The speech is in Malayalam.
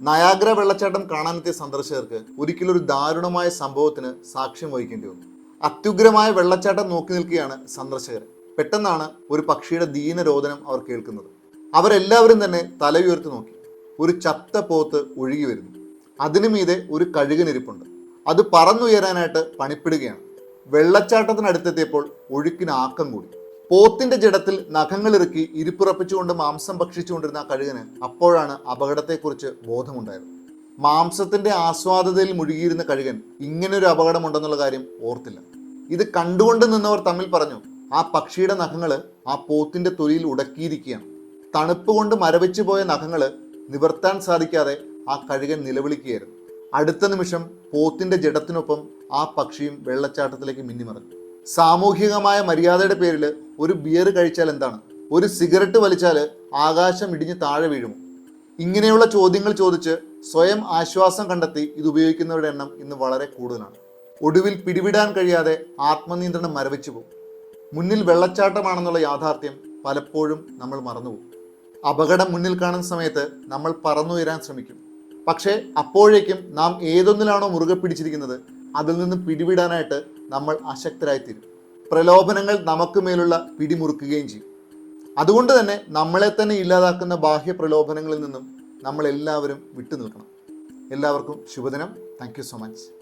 നയാഗ്ര വെള്ളച്ചാട്ടം കാണാനെത്തിയ സന്ദർശകർക്ക് ഒരിക്കലും ഒരു ദാരുണമായ സംഭവത്തിന് സാക്ഷ്യം വഹിക്കേണ്ടി വന്നു. അത്യുഗ്രമായ വെള്ളച്ചാട്ടം നോക്കി നിൽക്കുകയാണ് സന്ദർശകർ. പെട്ടെന്നാണ് ഒരു പക്ഷിയുടെ ദീനരോദനം അവർ കേൾക്കുന്നത്. അവരെല്ലാവരും തന്നെ തല ഉയർത്തി നോക്കി. ഒരു ചത്ത പോത്ത് ഒഴുകി വരുന്നു. അതിനു മീതെ ഒരു കഴുകനിരിപ്പുണ്ട്. അത് പറന്നുയരാനായിട്ട് പണിപ്പെടുകയാണ്. വെള്ളച്ചാട്ടത്തിനടുത്തെത്തിയപ്പോൾ ഒഴുക്കിന് ആക്കം കൂടി. പോത്തിന്റെ ജഡത്തിൽ നഖങ്ങളിറുക്കി ഇരിപ്പുറപ്പിച്ചുകൊണ്ട് മാംസം ഭക്ഷിച്ചുകൊണ്ടിരുന്ന കഴുകന് അപ്പോഴാണ് അപകടത്തെക്കുറിച്ച് ബോധമുണ്ടായത്. മാംസത്തിന്റെ ആസ്വാദതയിൽ മുഴുകിയിരുന്ന കഴുകൻ ഇങ്ങനൊരു അപകടമുണ്ടെന്നുള്ള കാര്യം ഓർത്തില്ല. ഇത് കണ്ടുകൊണ്ട് നിന്നവർ തമ്മിൽ പറഞ്ഞു, ആ പക്ഷിയുടെ നഖങ്ങൾ ആ പോത്തിന്റെ തൊലിയിൽ ഉടക്കിയിരിക്കുകയാണ്. തണുപ്പ് കൊണ്ട് മരവിച്ചു പോയ നഖങ്ങൾ നിവർത്താൻ സാധിക്കാതെ ആ കഴുകൻ നിലവിളിക്കുകയായിരുന്നു. അടുത്ത നിമിഷം പോത്തിന്റെ ജഡത്തിനൊപ്പം ആ പക്ഷിയും വെള്ളച്ചാട്ടത്തിലേക്ക് മിന്നിമറഞ്ഞു. സാമൂഹികമായ മര്യാദയുടെ പേരിൽ ഒരു ബിയർ കഴിച്ചാൽ എന്താണ്, ഒരു സിഗരറ്റ് വലിച്ചാൽ ആകാശം ഇടിഞ്ഞ് താഴെ വീഴുമോ? ഇങ്ങനെയുള്ള ചോദ്യങ്ങൾ ചോദിച്ച് സ്വയം ആശ്വാസം കണ്ടെത്തി ഇത് ഉപയോഗിക്കുന്നവരുടെ എണ്ണം ഇന്ന് വളരെ കൂടുതലാണ്. ഒടുവിൽ പിടിവിടാൻ കഴിയാതെ ആത്മനിയന്ത്രണം മരവിച്ചു പോകും. മുന്നിൽ വെള്ളച്ചാട്ടമാണെന്നുള്ള യാഥാർത്ഥ്യം പലപ്പോഴും നമ്മൾ മറന്നുപോകും. അപകടം മുന്നിൽ കാണുന്ന സമയത്ത് നമ്മൾ പറന്നുയരാൻ ശ്രമിക്കും. പക്ഷേ അപ്പോഴേക്കും നാം ഏതൊന്നിലാണോ മുറുകെ പിടിച്ചിരിക്കുന്നത് അതിൽ നിന്ന് പിടിവിടാനായിട്ട് നമ്മൾ അശക്തരായിത്തീരും. പ്രലോഭനങ്ങൾ നമുക്ക് മേലുള്ള പിടിമുറുക്കുകയും ചെയ്യും. അതുകൊണ്ട് തന്നെ നമ്മളെ തന്നെ ഇല്ലാതാക്കുന്ന ബാഹ്യ പ്രലോഭനങ്ങളിൽ നിന്നും നമ്മൾ എല്ലാവരും വിട്ടുനിൽക്കണം. എല്ലാവർക്കും ശുഭദിനം. Thank you so much.